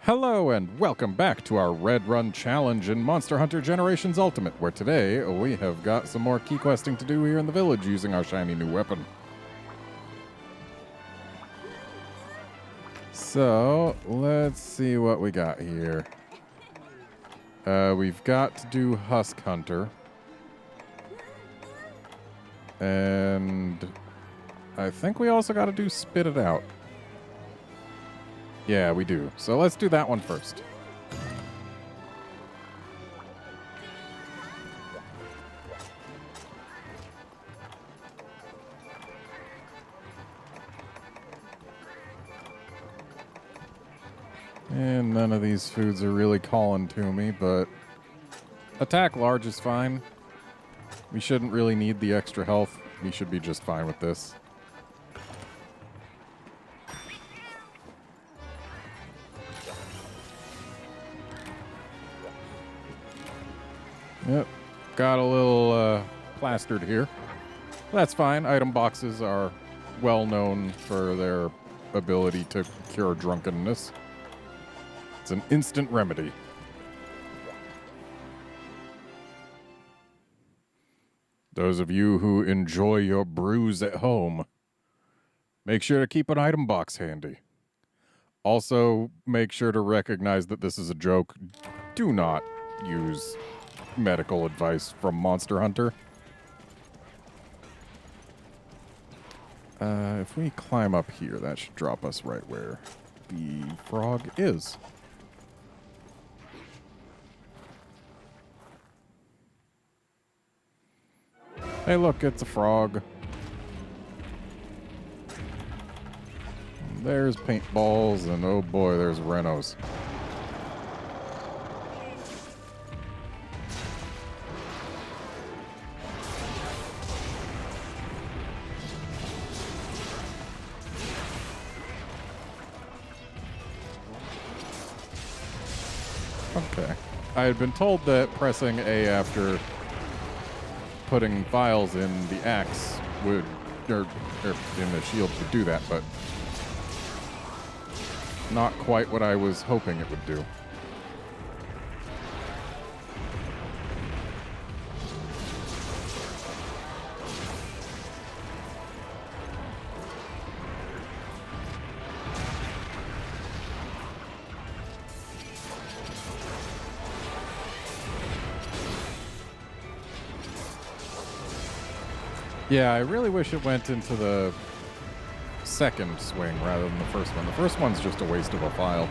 Hello and welcome back to our RedRun challenge in Monster Hunter Generations Ultimate, where today we have got some more key questing to do here in the village using our shiny new weapon. So, let's see what we got here. We've got to do Husk Hunter. And I think we also got to do Spit It Out. Yeah, we do. So let's do that one first. And none of these foods are really calling to me, but attack large is fine. We shouldn't really need the extra health. We should be just fine with this. Yep, got a little plastered here. That's fine. Item boxes are well known for their ability to cure drunkenness. It's an instant remedy. Those of you who enjoy your brews at home, make sure to keep an item box handy. Also, make sure to recognize that this is a joke. Do not use medical advice from Monster Hunter. If we climb up here, that should drop us right where the frog is. Hey, look, it's a frog. There's paintballs, and oh boy, there's Renos. Okay. I had been told that pressing A after putting files in the axe would, or in the shield would do that, but not quite what I was hoping it would do. Yeah, I really wish it went into the second swing rather than the first one. The first one's just a waste of a file.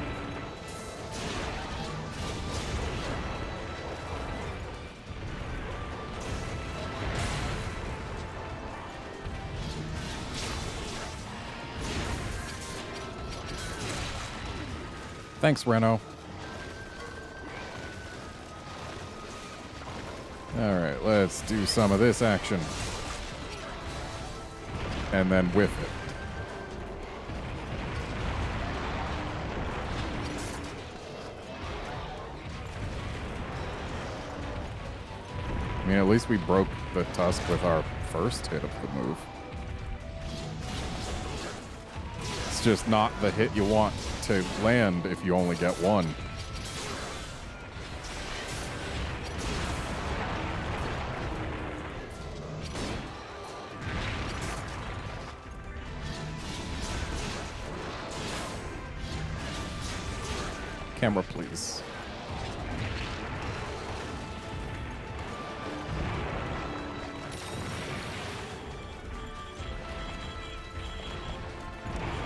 Thanks, Reno. Alright, let's do some of this action. And then whiff it. I mean, at least we broke the tusk with our first hit of the move. It's just not the hit you want to land if you only get one. Camera, please.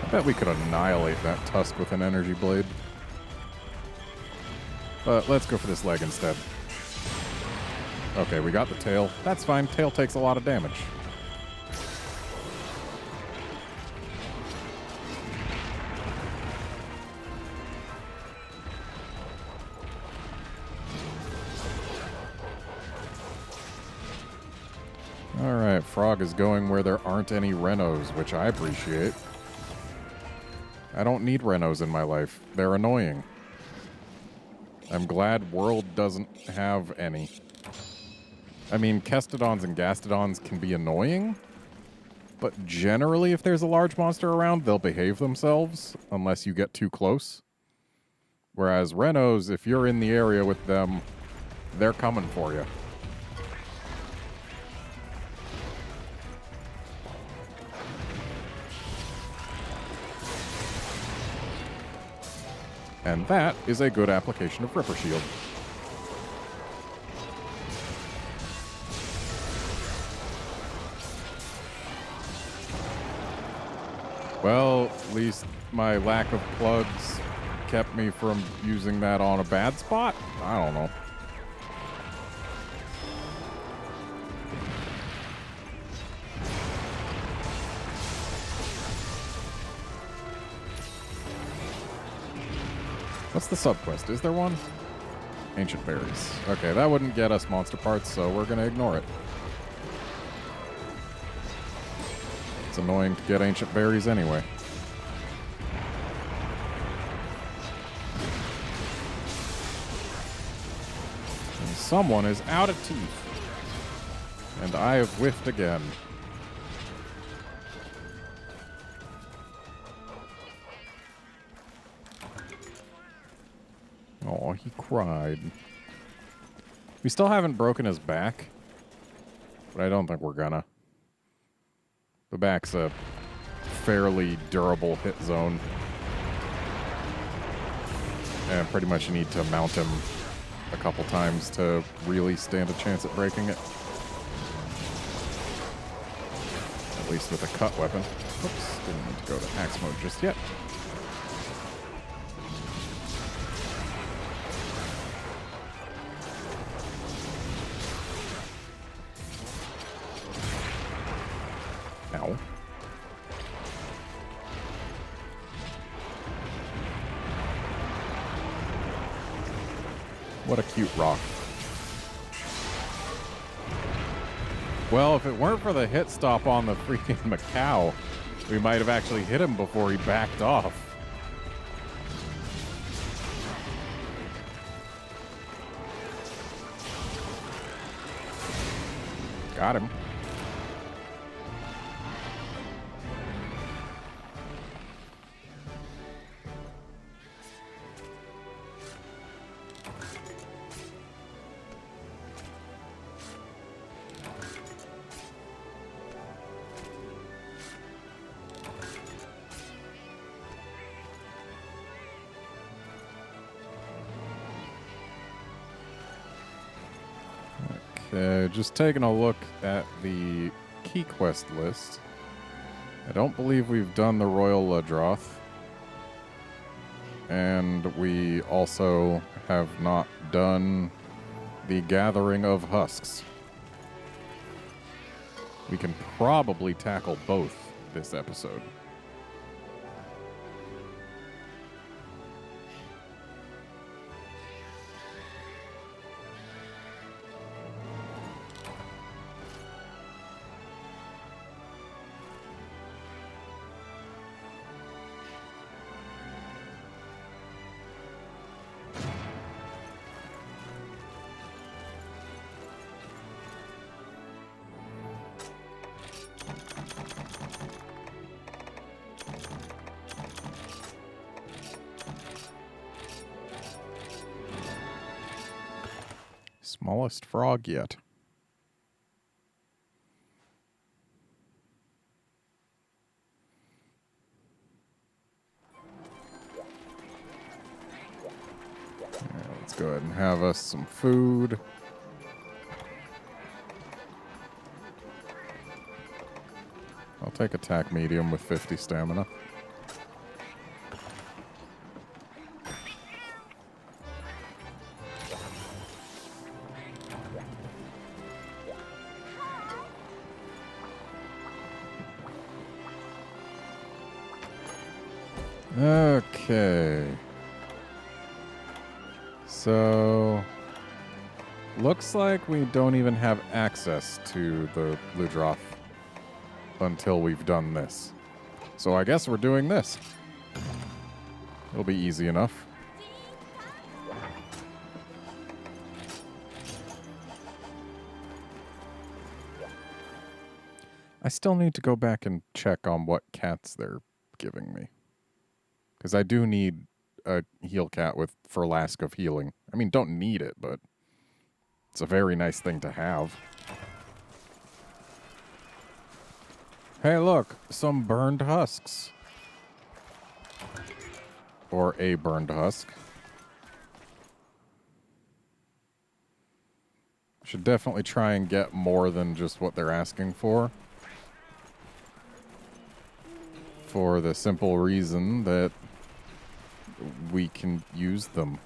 I bet we could annihilate that tusk with an energy blade. But let's go for this leg instead. Okay, we got the tail. That's fine. Tail takes a lot of damage. Alright, Frog is going where there aren't any Renos, which I appreciate. I don't need Renos in my life. They're annoying. I'm glad World doesn't have any. I mean, Kestodons and Gastodons can be annoying, but generally if there's a large monster around, they'll behave themselves unless you get too close. Whereas Renos, if you're in the area with them, they're coming for you. And that is a good application of Ripper Shield. Well, at least my lack of plugs kept me from using that on a bad spot? I don't know. What's the subquest? Is there one? Ancient berries. Okay, that wouldn't get us monster parts, so we're gonna ignore it. It's annoying to get ancient berries anyway. And someone is out of teeth. And I have whiffed again. Oh, he cried. We still haven't broken his back, but I don't think we're gonna. The back's a fairly durable hit zone. And pretty much you need to mount him a couple times to really stand a chance at breaking it. At least with a cut weapon. Oops, didn't need to go to axe mode just yet. Ow. What a cute rock. Well, if it weren't for the hit stop on the freaking Macau, we might have actually hit him before he backed off. Got him. Okay, just taking a look at the key quest list. I don't believe we've done the Royal Ledroth. And we also have not done the Gathering of Husks. We can probably tackle both this episode. Smallest frog yet. Yeah, let's go ahead and have us some food. I'll take attack medium with 50 stamina. Okay. So, looks like we don't even have access to the Ludroth until we've done this. So I guess we're doing this. It'll be easy enough. I still need to go back and check on what cats they're giving me. Because I do need a heal cat with Flask of Healing. I mean, don't need it, but it's a very nice thing to have. Hey, look, some burned husks. Or a burned husk. Should definitely try and get more than just what they're asking for. For the simple reason that we can use them.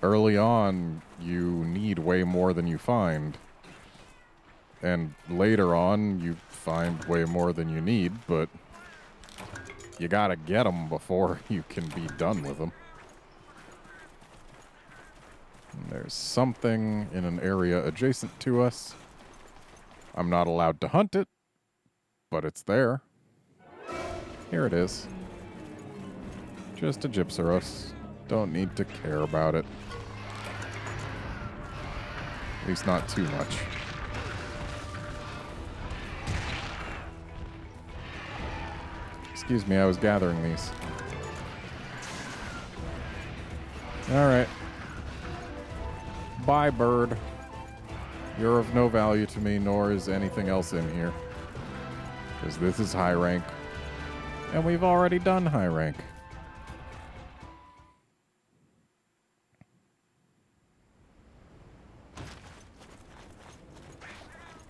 Early on, you need way more than you find. And later on, you find way more than you need, but you gotta get them before you can be done with them. And there's something in an area adjacent to us. I'm not allowed to hunt it, but it's there. Here it is. Just a Gypsaros. Don't need to care about it. At least not too much. Excuse me, I was gathering these. Alright. Bye, bird. You're of no value to me, nor is anything else in here. Because this is high rank. And we've already done high rank.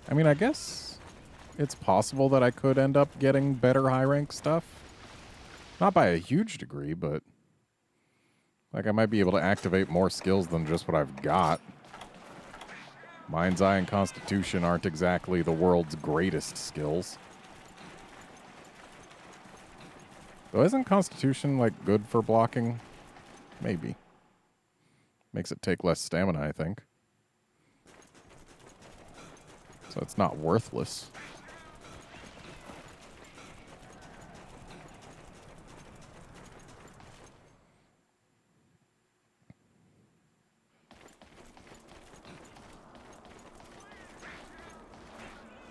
I mean, I guess it's possible that I could end up getting better high rank stuff. Not by a huge degree, but like I might be able to activate more skills than just what I've got. Mind's Eye and Constitution aren't exactly the world's greatest skills. Though isn't Constitution, like, good for blocking? Maybe. Makes it take less stamina, I think. So it's not worthless.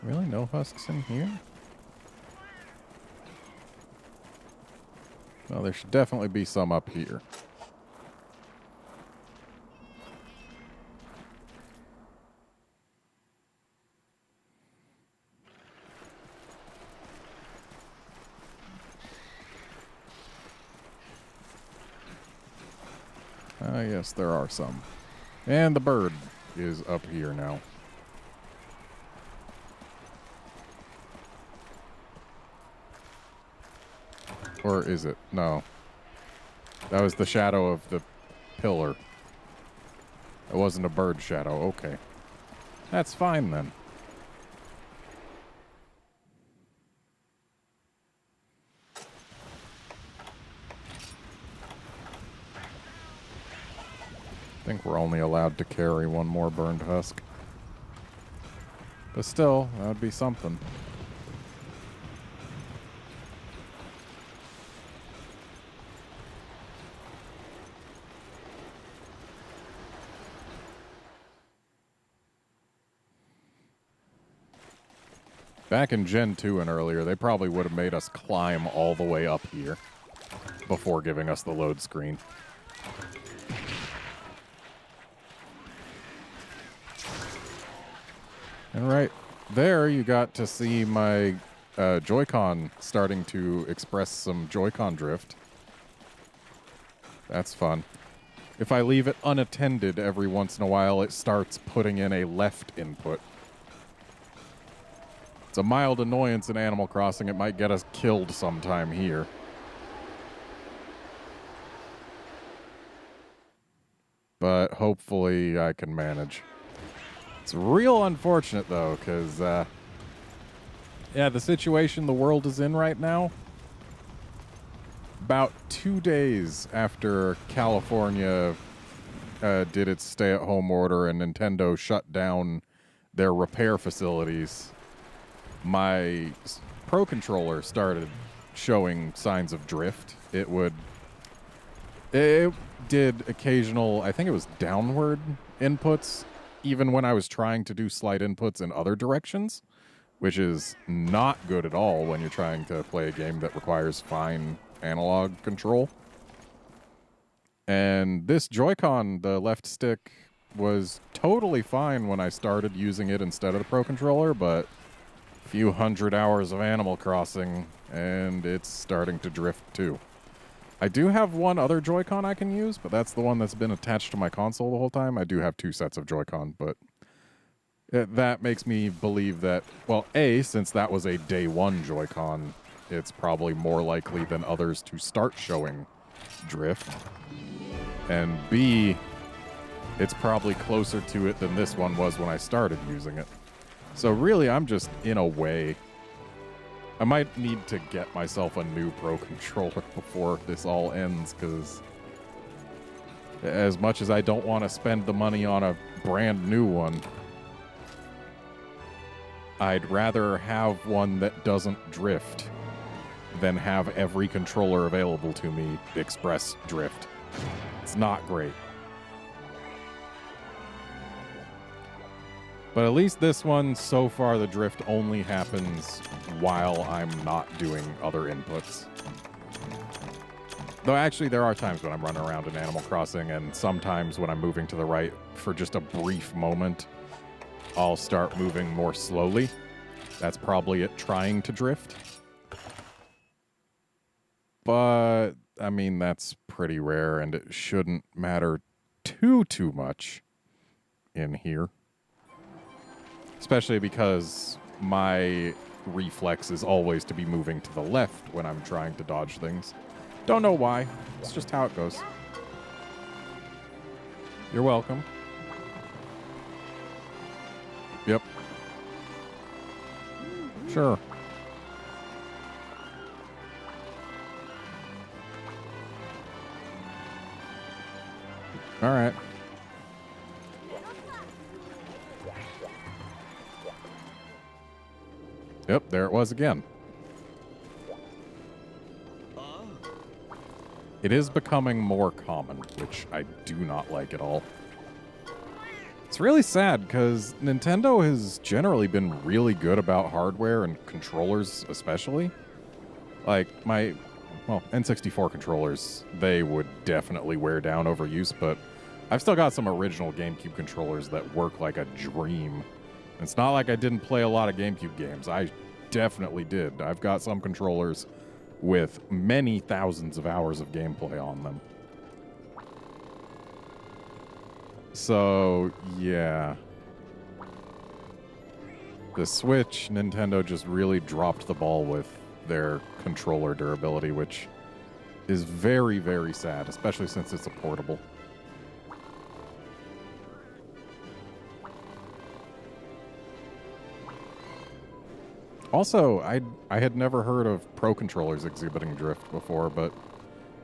Really? No husks in here? Well, there should definitely be some up here. Yes, there are some. And the bird is up here now. Or is it? No. That was the shadow of the pillar. It wasn't a bird shadow. Okay. That's fine then. I think we're only allowed to carry one more burned husk. But still, that would be something. Back in Gen 2 and earlier, they probably would have made us climb all the way up here before giving us the load screen. And right there, you got to see my Joy-Con starting to express some Joy-Con drift. That's fun. If I leave it unattended every once in a while, it starts putting in a left input. It's a mild annoyance in Animal Crossing. It might get us killed sometime here. But hopefully I can manage. It's real unfortunate, though, because, yeah, the situation the world is in right now, about 2 days after California did its stay-at-home order and Nintendo shut down their repair facilities, my Pro Controller started showing signs of drift. It did occasional, I think it was downward inputs, even when I was trying to do slight inputs in other directions, which is not good at all when you're trying to play a game that requires fine analog control. And this Joy-Con, the left stick, was totally fine when I started using it instead of the Pro Controller, but a few hundred hours of Animal Crossing, and it's starting to drift too. I do have one other Joy-Con I can use, but that's the one that's been attached to my console the whole time. I do have 2 sets of Joy-Con, but that makes me believe that, well, A, since that was a day 1 Joy-Con, it's probably more likely than others to start showing drift. And B, it's probably closer to it than this one was when I started using it. So really, I'm just in a way. I might need to get myself a new Pro Controller before this all ends, because as much as I don't want to spend the money on a brand new one, I'd rather have one that doesn't drift than have every controller available to me express drift. It's not great. But at least this one, so far, the drift only happens while I'm not doing other inputs. Though actually, there are times when I'm running around in Animal Crossing, and sometimes when I'm moving to the right for just a brief moment, I'll start moving more slowly. That's probably it trying to drift. But, I mean, that's pretty rare, and it shouldn't matter too much in here. Especially because my reflex is always to be moving to the left when I'm trying to dodge things. Don't know why. It's just how it goes. You're welcome. Yep. Sure. All right. Yep, there it was again. It is becoming more common, which I do not like at all. It's really sad, because Nintendo has generally been really good about hardware and controllers especially. Like, my, well, N64 controllers, they would definitely wear down over use, but I've still got some original GameCube controllers that work like a dream. It's not like I didn't play a lot of GameCube games. I definitely did. I've got some controllers with many thousands of hours of gameplay on them. So, yeah. The Switch, Nintendo just really dropped the ball with their controller durability, which is very, very sad, especially since it's a portable. Also, I had never heard of Pro controllers exhibiting drift before, but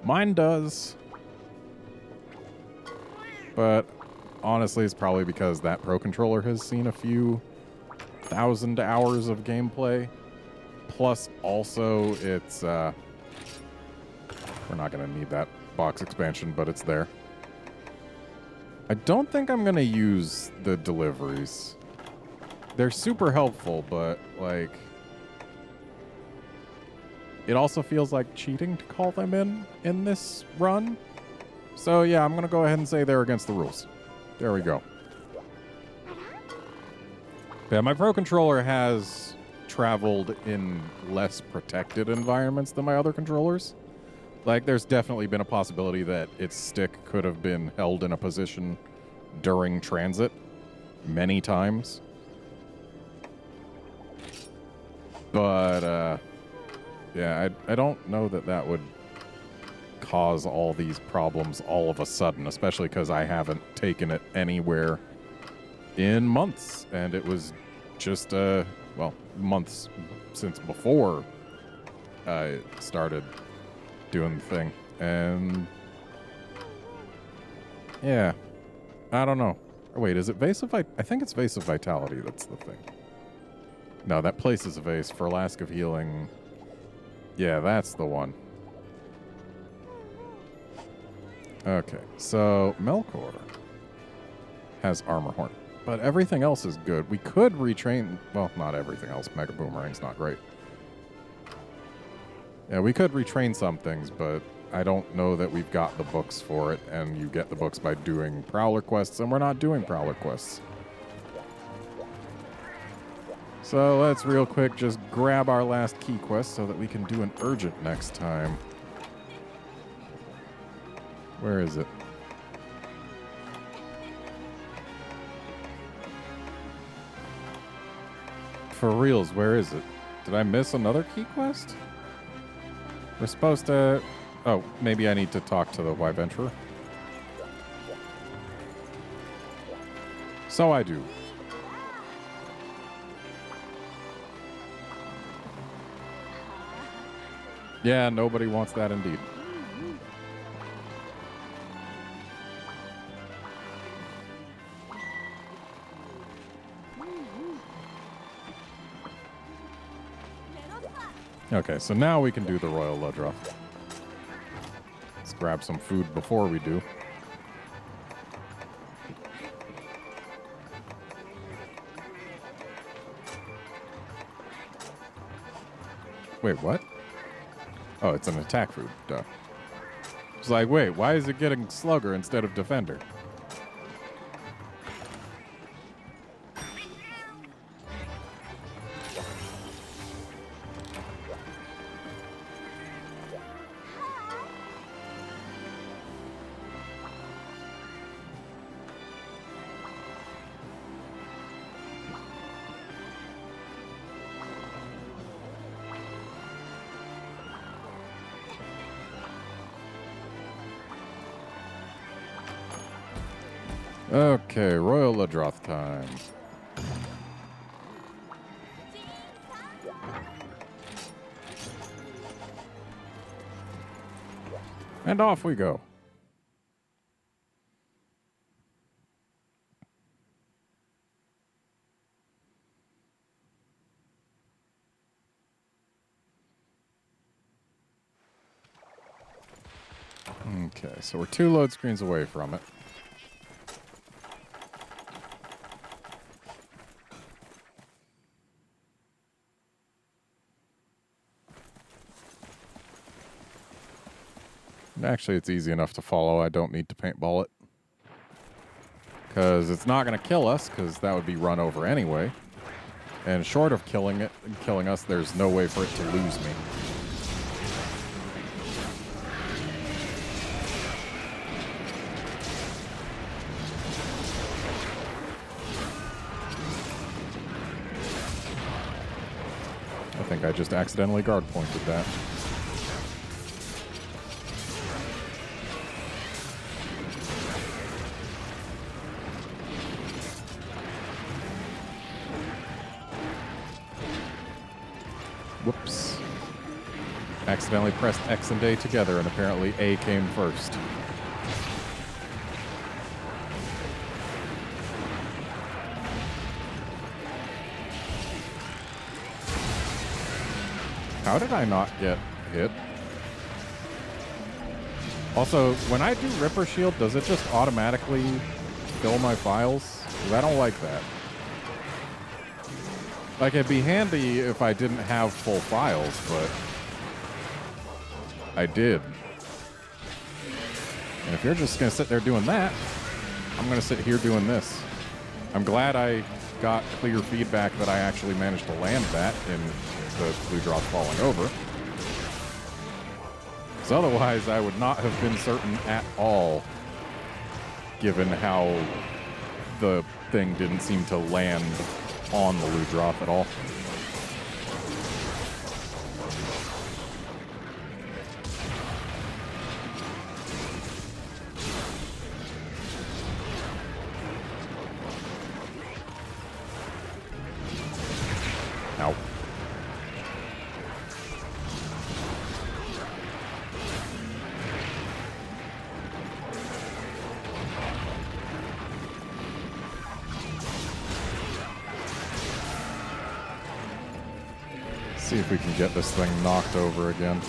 mine does. But honestly, it's probably because that Pro controller has seen a few thousand hours of gameplay. Plus, also, it's, we're not going to need that box expansion, but it's there. I don't think I'm going to use the deliveries. They're super helpful, but, like, it also feels like cheating to call them in this run. So, yeah, I'm going to go ahead and say they're against the rules. There we go. Yeah, my Pro Controller has traveled in less protected environments than my other controllers. Like, there's definitely been a possibility that its stick could have been held in a position during transit many times. But, yeah, I don't know that that would cause all these problems all of a sudden, especially because I haven't taken it anywhere in months. And it was just, well, months since before I started doing the thing. And, yeah, I don't know. Wait, is it Vase of I think it's Vase of Vitality that's the thing. No, that places a vase for Flask of Healing. Yeah, that's the one. Okay, so Melkor has Armor Horn, but everything else is good. We could retrain, well, not everything else. Mega Boomerang's not great. Yeah, we could retrain some things, but I don't know that we've got the books for it, and you get the books by doing Prowler quests, and we're not doing Prowler quests. So let's real quick just grab our last key quest so that we can do an urgent next time. Where is it? For reals, where is it? Did I miss another key quest? We're supposed to... Oh, maybe I need to talk to the Wyventurer. So I do. Yeah, nobody wants that indeed. Okay, so now we can do the Royal Ludroth. Let's grab some food before we do. Wait, what? Oh, it's an attack food. Duh. It's like, wait, why is it getting Slugger instead of Defender? Okay, Royal Ludroth time. And off we go. Okay, so we're 2 load screens away from it. Actually, it's easy enough to follow. I don't need to paintball it. Because it's not going to kill us, because that would be run over anyway. And short of killing us, there's no way for it to lose me. I think I just accidentally guard pointed that. Whoops. Accidentally pressed X and A together, and apparently A came first. How did I not get hit? Also, when I do Ripper Shield, does it just automatically fill my files? 'Cause I don't like that. Like, it'd be handy if I didn't have full files, but I did. And if you're just going to sit there doing that, I'm going to sit here doing this. I'm glad I got clear feedback that I actually managed to land that in the blue drop falling over. Because otherwise, I would not have been certain at all, given how the thing didn't seem to land on the blue drop at all. Ow. See if we can get this thing knocked over again.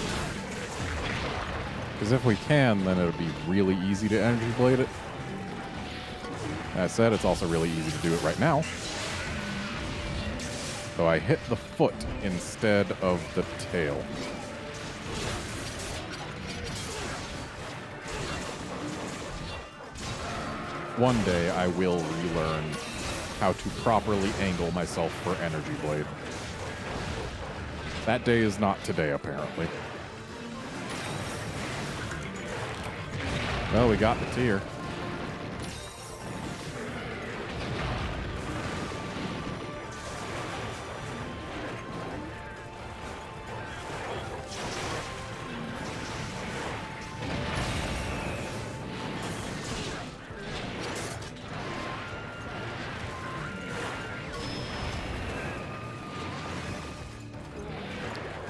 Because if we can, then it'll be really easy to energy blade it. That said, it's also really easy to do it right now. So I hit the foot instead of the tail. one day I will relearn how to properly angle myself for Energy Blade. That day is not today, apparently. Well, we got the tier.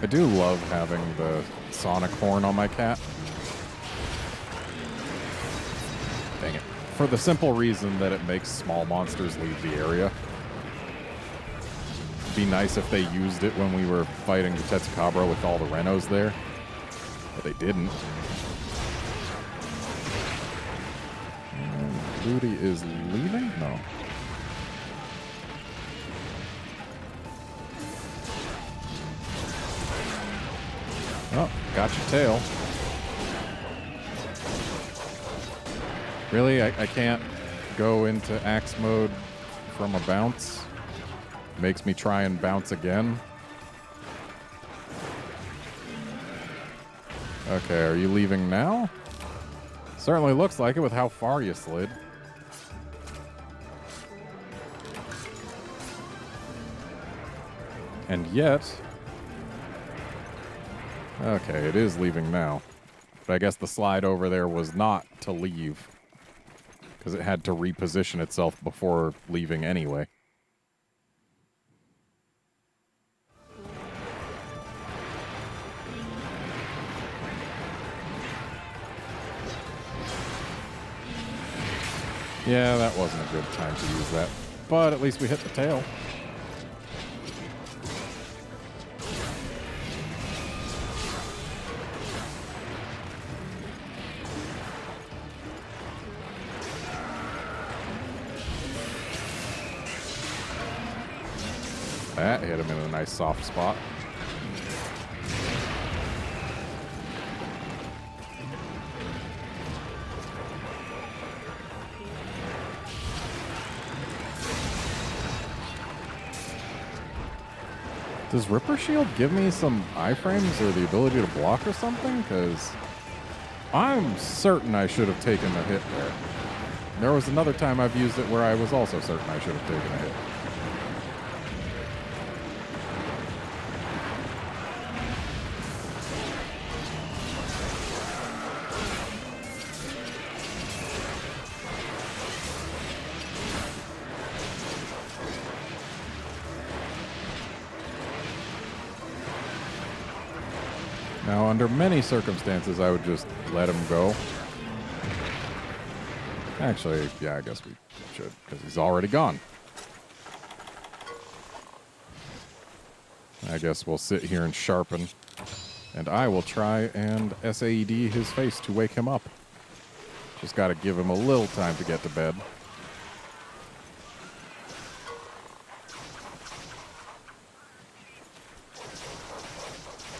I do love having the sonic horn on my cat. Dang it. For the simple reason that it makes small monsters leave the area. It'd be nice if they used it when we were fighting the Tetsukabra with all the Renos there. But they didn't. And Rudy is leaving? No. Oh, got your tail. Really? I can't go into axe mode from a bounce? Makes me try and bounce again? Okay, are you leaving now? Certainly looks like it with how far you slid. And yet... Okay, it is leaving now. But I guess the slide over there was not to leave. Because it had to reposition itself before leaving anyway. Yeah, that wasn't a good time to use that. But at least we hit the tail. That hit him in a nice soft spot. Does Ripper Shield give me some iframes or the ability to block or something? Because I'm certain I should have taken a hit there. There was another time I've used it where I was also certain I should have taken a hit. Now, under many circumstances, I would just let him go. Actually, yeah, I guess we should, because he's already gone. I guess we'll sit here and sharpen, and I will try and SAED his face to wake him up. Just got to give him a little time to get to bed.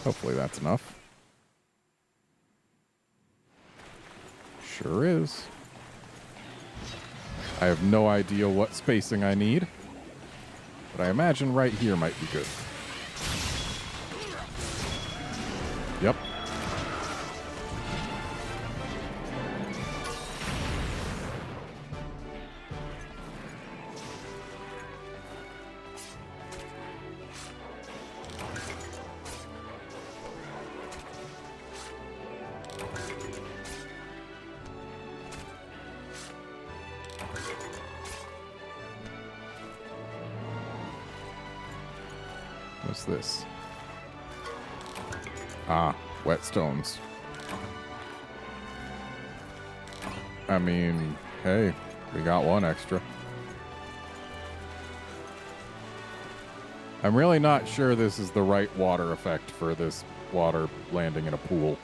Hopefully that's enough. Sure is. I have no idea what spacing I need, but I imagine right here might be good. Yep. What's this? Ah, whetstones. I mean, hey, we got one extra. I'm really not sure this is the right water effect for this water landing in a pool.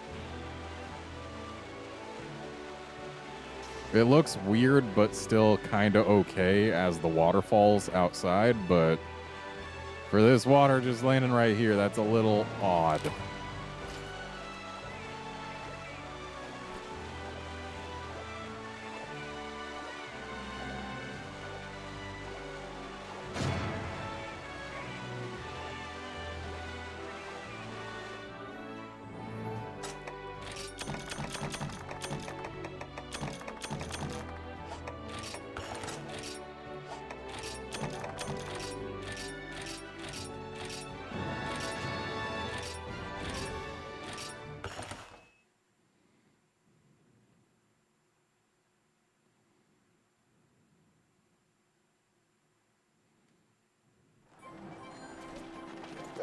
It looks weird, but still kind of okay as the waterfalls outside, but for this water just landing right here, that's a little odd.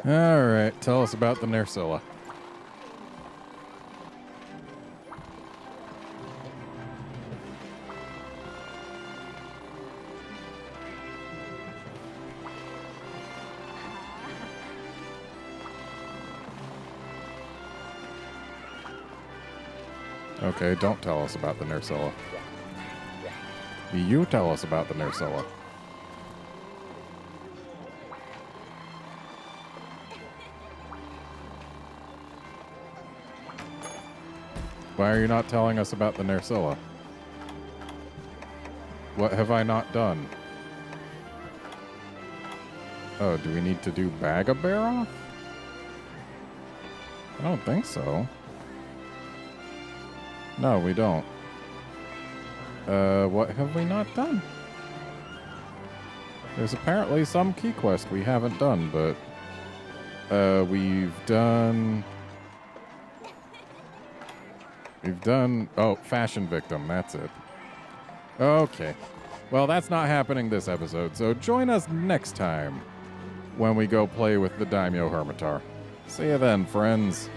All right, tell us about the Nersilla. Okay, don't tell us about the Nersilla. You tell us about the Nersilla. Why are you not telling us about the Nersilla? What have I not done? Oh, do we need to do Bag-a-Bear off? I don't think so. No, we don't. What have we not done? There's apparently some key quest we haven't done, but we've done... Oh, Fashion Victim, that's it. Okay. Well, that's not happening this episode, so join us next time when we go play with the Daimyo Hermitar. See you then, friends.